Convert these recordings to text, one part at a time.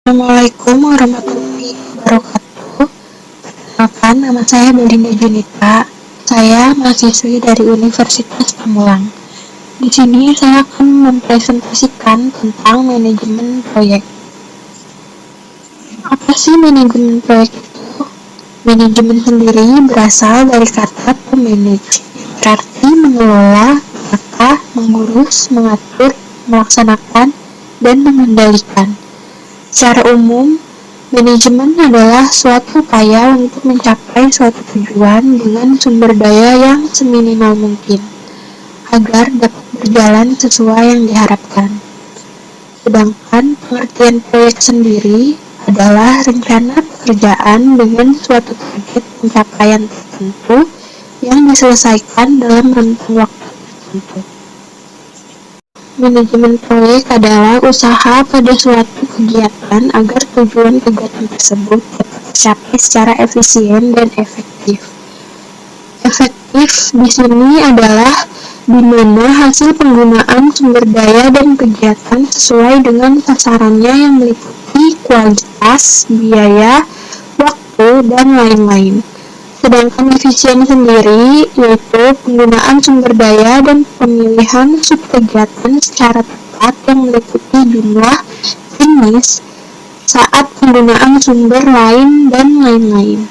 Assalamualaikum warahmatullahi wabarakatuh. Perkenalkan, nama saya Belinda Junita. Saya mahasiswi dari Universitas Pamulang. Di sini saya akan mempresentasikan tentang manajemen proyek. Apa sih manajemen proyek itu? Manajemen sendiri berasal dari kata to manage, berarti mengelola, menata, mengurus, mengatur, melaksanakan, dan mengendalikan. Secara umum, manajemen adalah suatu upaya untuk mencapai suatu tujuan dengan sumber daya yang seminimal mungkin, agar dapat berjalan sesuai yang diharapkan. Sedangkan pengertian proyek sendiri adalah rencana pekerjaan dengan suatu target pencapaian tertentu yang diselesaikan dalam rentang waktu tertentu. Manajemen proyek adalah usaha pada suatu kegiatan agar tujuan kegiatan tersebut dapat tercapai secara efisien dan efektif. Efektif di sini adalah di mana hasil penggunaan sumber daya dan kegiatan sesuai dengan sasarannya yang meliputi kualitas, biaya, waktu, dan lain-lain. Sedangkan efisien sendiri yaitu penggunaan sumber daya dan pemilihan subkegiatan secara tepat yang meliputi jumlah, jenis, saat penggunaan sumber lain, dan lain-lain.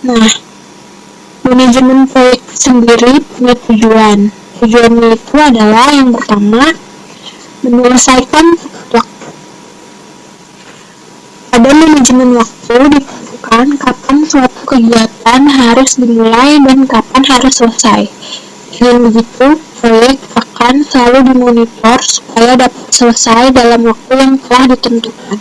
Nah, manajemen proyek sendiri punya tujuan. Tujuannya itu adalah yang pertama, menyelesaikan waktu. Pada manajemen waktu ditentukan kapan suatu kegiatan harus dimulai dan kapan harus selesai. Dengan begitu, proyek akan selalu dimonitor supaya dapat selesai dalam waktu yang telah ditentukan.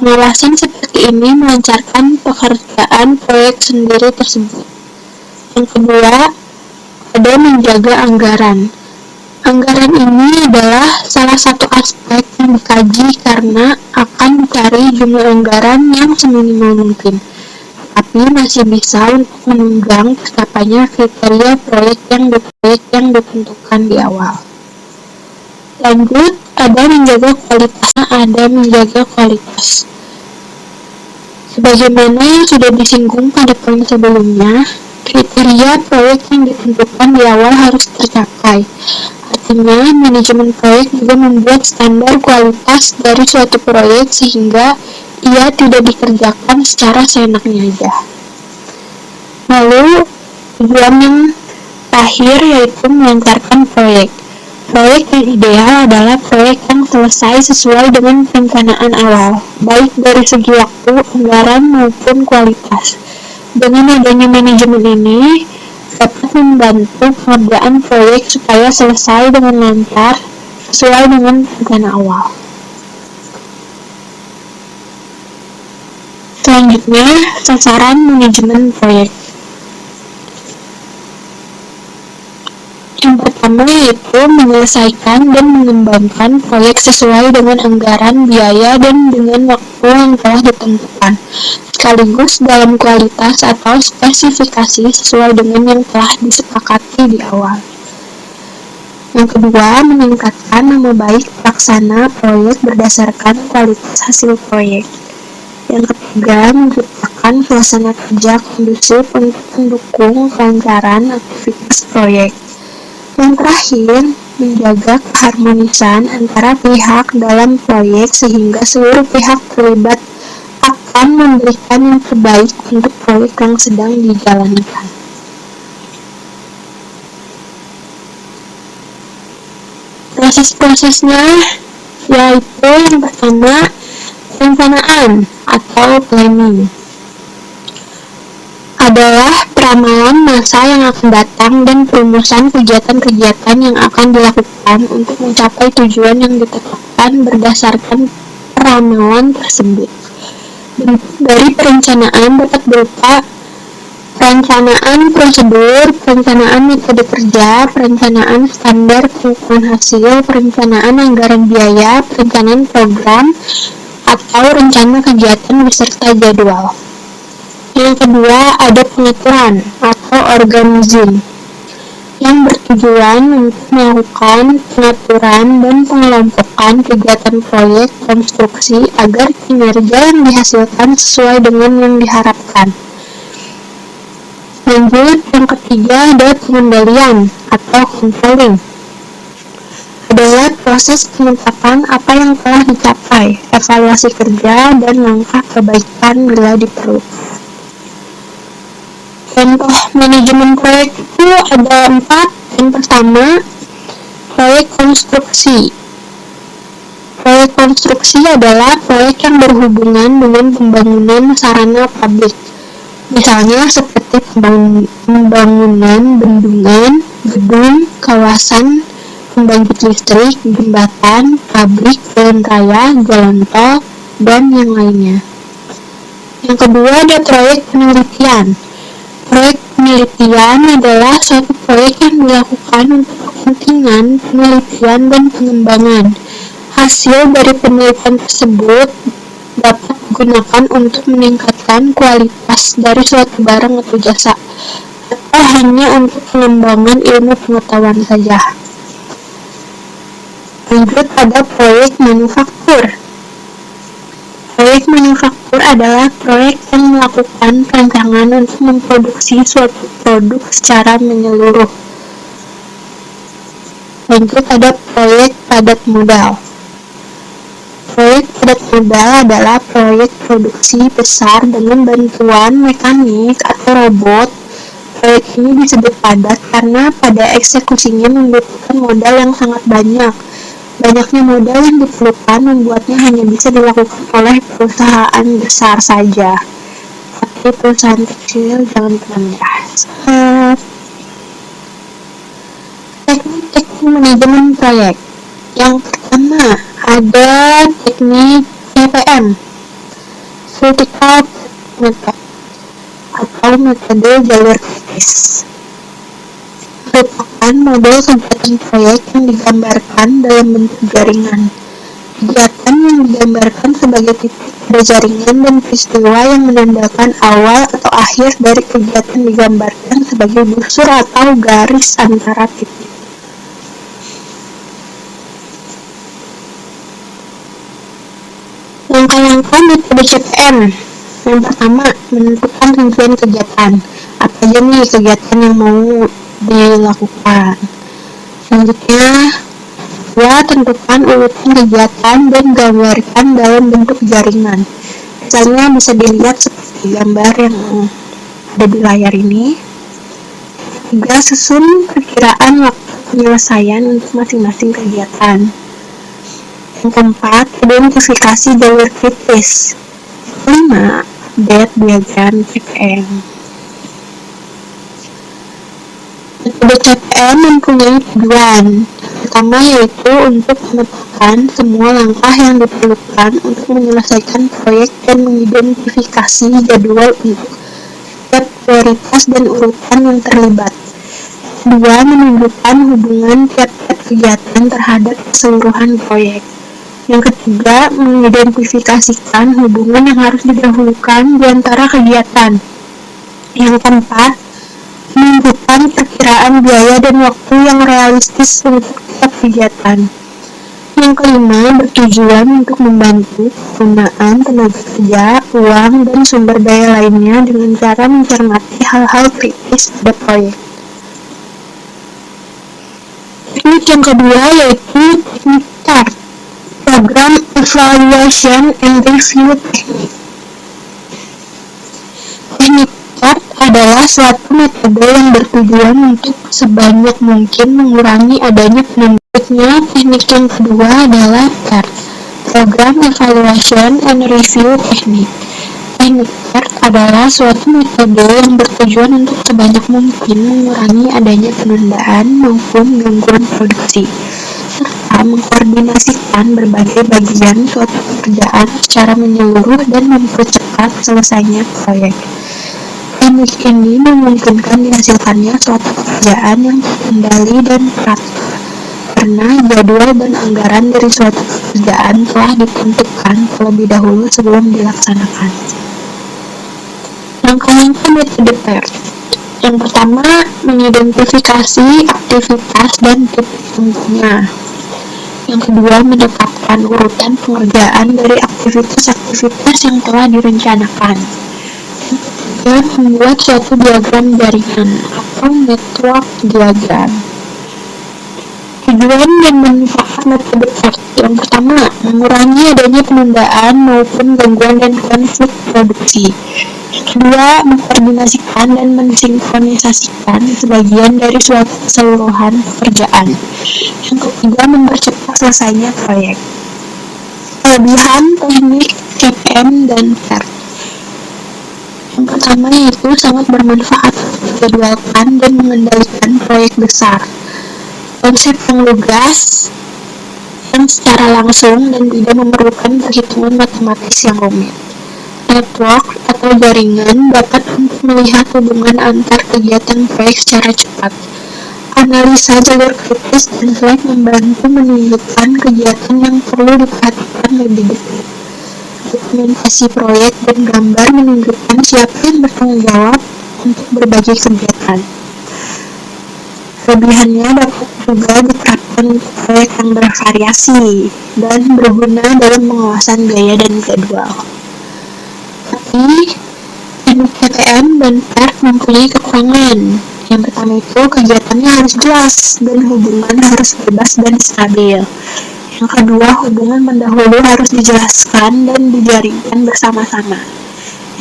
Pengawasan seperti ini melancarkan pekerjaan proyek sendiri tersebut. Yang kedua, ada menjaga anggaran. Anggaran ini adalah salah satu aspek yang dikaji karena akan dicari jumlah anggaran yang seminimal mungkin, tapi masih bisa untuk menunjang tercapainya kriteria proyek yang ditentukan di awal. Lanjut, ada menjaga kualitas. Sebagaimana yang sudah disinggung pada poin sebelumnya, kriteria proyek yang ditentukan di awal harus tercapai. Artinya, manajemen proyek juga membuat standar kualitas dari suatu proyek sehingga ia tidak dikerjakan secara seenaknya aja. Lalu, tujuan yang terakhir yaitu melancarkan proyek. Proyek yang ideal adalah proyek yang selesai sesuai dengan perencanaan awal, baik dari segi waktu, anggaran, maupun kualitas. Dengan adanya manajemen ini, dapat membantu pengerjaan proyek supaya selesai dengan lancar sesuai dengan rencana awal. Selanjutnya, sasaran manajemen proyek. Yang pertama yaitu menyelesaikan dan mengembangkan proyek sesuai dengan anggaran, biaya, dan dengan waktu yang telah ditentukan, sekaligus dalam kualitas atau spesifikasi sesuai dengan yang telah disepakati di awal. Yang kedua, meningkatkan nama baik pelaksana proyek berdasarkan kualitas hasil proyek. Yang ketiga, menciptakan suasana kerja kondusif untuk mendukung kelancaran aktivitas proyek. Yang terakhir, menjaga keharmonisan antara pihak dalam proyek sehingga seluruh pihak terlibat akan memberikan yang terbaik untuk proyek yang sedang dijalankan. Proses-prosesnya yaitu yang pertama, perencanaan atau planning adalah peramalan masa yang akan datang dan perumusan kegiatan-kegiatan yang akan dilakukan untuk mencapai tujuan yang ditetapkan berdasarkan peramalan tersebut. Bentuk dari perencanaan dapat berupa perencanaan prosedur, perencanaan metode kerja, perencanaan standar pengukuran hasil, perencanaan anggaran biaya, perencanaan program, atau rencana kegiatan beserta jadwal. Yang kedua, ada pengaturan atau organizing yang bertujuan bertujuan untuk melakukan pengaturan dan pengelompokan kegiatan proyek konstruksi agar kinerja yang dihasilkan sesuai dengan yang diharapkan. Lanjut, yang ketiga ada pengendalian atau controlling. Adalah proses penetapan apa yang telah dicapai, evaluasi kerja, dan langkah perbaikan bila diperlukan. Contoh manajemen proyek itu ada 4. Yang pertama, proyek konstruksi. Proyek konstruksi adalah proyek yang berhubungan dengan pembangunan sarana publik. Misalnya seperti pembangunan bendungan, gedung, kawasan pembangkit listrik, jembatan, pabrik, jalan raya, jalan tol, dan yang lainnya. Yang kedua ada proyek penelitian. Proyek penelitian adalah suatu proyek yang dilakukan untuk kepentingan penelitian dan pengembangan. Hasil dari penelitian tersebut dapat digunakan untuk meningkatkan kualitas dari suatu barang atau jasa, atau hanya untuk pengembangan ilmu pengetahuan saja. Lanjut ada proyek manufaktur. Proyek manufaktur adalah proyek yang melakukan perancangan untuk memproduksi suatu produk secara menyeluruh. Lanjut ada proyek padat modal. Proyek padat modal adalah proyek produksi besar dengan bantuan mekanik atau robot. Proyek ini disebut padat karena pada eksekusinya membutuhkan modal yang sangat banyak. Banyaknya modal yang diperlukan membuatnya hanya bisa dilakukan oleh perusahaan besar saja. Tapi perusahaan kecil jangan pernah menyerah. Teknik manajemen proyek. Yang pertama ada teknik CPM, Critical Method, atau metode jalur kritis. Merupakan model kegiatan proyek yang digambarkan dalam bentuk jaringan. Kegiatan yang digambarkan sebagai titik pada jaringan dan peristiwa yang menandakan awal atau akhir dari kegiatan digambarkan sebagai busur atau garis antara titik. Langkah-langkah metode CPM. Yang pertama, menentukan tujuan kegiatan. Apa aja nih kegiatan yang mau dilakukan. Selanjutnya, tentukan urutan kegiatan dan gambarkan dalam bentuk jaringan. Misalnya bisa dilihat seperti gambar yang ada di layar ini. 3. Susun perkiraan waktu penyelesaian untuk masing-masing kegiatan. Yang keempat, identifikasi jalur kritis. 5. Update diagram CPM. Metode CPM mempunyai tujuan. Pertama yaitu untuk memetakan semua langkah yang diperlukan untuk menyelesaikan proyek dan mengidentifikasi jadwal untuk setiap prioritas dan urutan yang terlibat. Kedua, menunjukkan hubungan tiap-tiap kegiatan terhadap keseluruhan proyek. Yang ketiga, mengidentifikasikan hubungan yang harus didahulukan di antara kegiatan. Yang keempat, menentukan perkiraan biaya dan waktu yang realistis untuk setiap kegiatan. Yang kelima, bertujuan untuk membantu penggunaan tenaga kerja, uang, dan sumber daya lainnya dengan cara mencermati hal-hal kritis pada proyek. Teknik yang kedua yaitu teknik CART, Program Evaluation and Review Technique. Teknik CART adalah suatu metode yang bertujuan untuk sebanyak mungkin mengurangi adanya penunduknya. Teknik yang kedua adalah CART, Program Evaluation and Review Technique. Teknik CART adalah suatu metode yang bertujuan untuk sebanyak mungkin mengurangi adanya penundaan maupun gangguan produksi, serta mengkoordinasikan berbagai bagian suatu pekerjaan secara menyeluruh dan mempercepat selesainya proyek. Teknik ini memungkinkan dihasilkannya suatu pekerjaan yang terkendali dan teratur, karena jadwal dan anggaran dari suatu pekerjaan telah ditentukan terlebih dahulu sebelum dilaksanakan. Langkah-langkah metode PERT. Yang pertama, mengidentifikasi aktivitas dan titik tentunya. Yang kedua, menetapkan urutan pengerjaan dari aktivitas-aktivitas yang telah direncanakan. Yang ketiga, membuat suatu diagram jaringan atau network diagram. Tujuan dan manfaat metode PERT. Yang pertama, mengurangi adanya penundaan maupun gangguan dan konflik produksi. Yang kedua, mengkoordinasikan dan mensinkronisasikan sebagian dari suatu keseluruhan pekerjaan. Yang ketiga, mempercepat selesainya proyek. Kelebihan teknik CPM dan PERT. Yang pertama yaitu sangat bermanfaat untuk menjadwalkan dan mengendalikan proyek besar. Konsep yang lugas, yang secara langsung dan tidak memerlukan perhitungan matematis yang rumit. Network atau jaringan dapat untuk melihat hubungan antar kegiatan proyek secara cepat. Analisa jalur kritis dan slack membantu menunjukkan kegiatan yang perlu diperhatikan lebih detail. Dokumentasi proyek dan gambar menunjukkan siapa yang bertanggung jawab untuk berbagai kegiatan. Kelebihannya dapat juga diterapkan untuk proyek yang bervariasi dan berguna dalam pengawasan biaya dan jadwal. Tapi, teknik CPM dan PERT mempunyai kekurangan. Yang pertama itu, kegiatannya harus jelas dan hubungan harus bebas dan stabil. Yang kedua, hubungan pendahulu harus dijelaskan dan dijaringkan bersama-sama.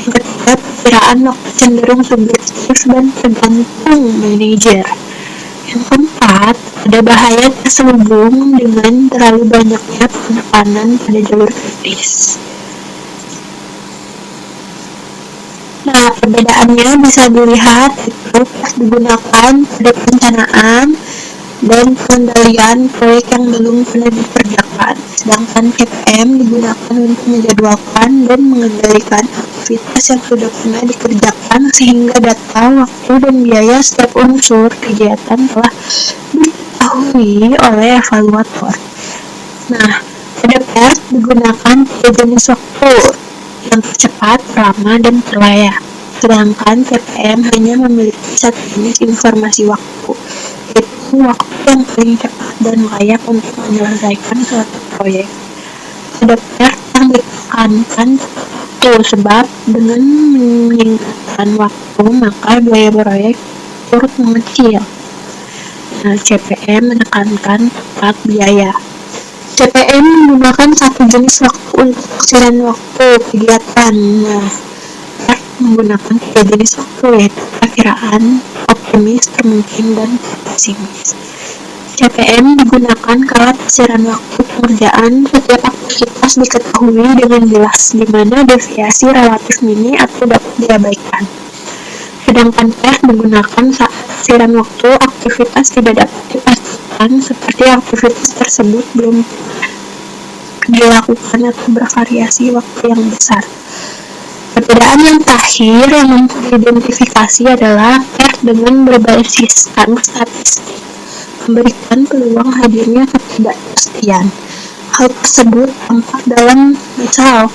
Yang ketiga, perkiraan waktu cenderung subjektif dan tergantung manajer. Yang keempat, ada bahaya terselubung dengan terlalu banyaknya penekanan pada jalur kritis. Nah, perbedaannya bisa dilihat itu pas digunakan pada perencanaan dan pengendalian proyek yang belum pernah dikerjakan, sedangkan CPM digunakan untuk menjadwalkan dan mengendalikan aktivitas yang sudah pernah dikerjakan sehingga data, waktu, dan biaya setiap unsur kegiatan telah diketahui oleh evaluator. Nah, pada PERT digunakan 3 jenis waktu, yang tercepat, lama, dan terlayak. Sedangkan CPM hanya memiliki satu jenis informasi waktu, yaitu waktu yang paling cepat dan layak untuk menyelesaikan suatu proyek. Pada PERT yang ditekankan waktu, sebab dengan meningkatkan waktu maka biaya proyek turut mengecil. Nah, CPM menekankan tepat biaya. CPM menggunakan satu jenis waktu untuk taksiran waktu kegiatan. Nah, PERT menggunakan 3 jenis waktu, yaitu perkiraan, optimis, termungkin, dan pesimis. CPM digunakan kala taksiran waktu pengerjaan setiap aktivitas diketahui dengan jelas, di mana deviasi relatif mini atau dapat diabaikan. Sedangkan PERT digunakan saat taksiran waktu aktivitas tidak dapat dipastikan, seperti aktivitas tersebut belum dilakukan atau bervariasi waktu yang besar. Perbedaan yang terakhir yang mampu diidentifikasi adalah PERT dengan berbasis statistik memberikan peluang hadirnya ketidakpastian. Hal tersebut tampak dalam misal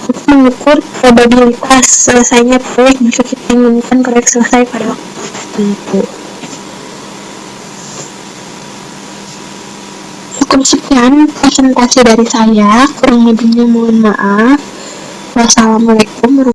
untuk mengukur probabilitas selesainya proyek jika kita inginkan proyek selesai pada waktu tertentu. Cukup sekian presentasi dari saya, kurang lebihnya mohon maaf. Wassalamualaikum warahmatullahi wabarakatuh.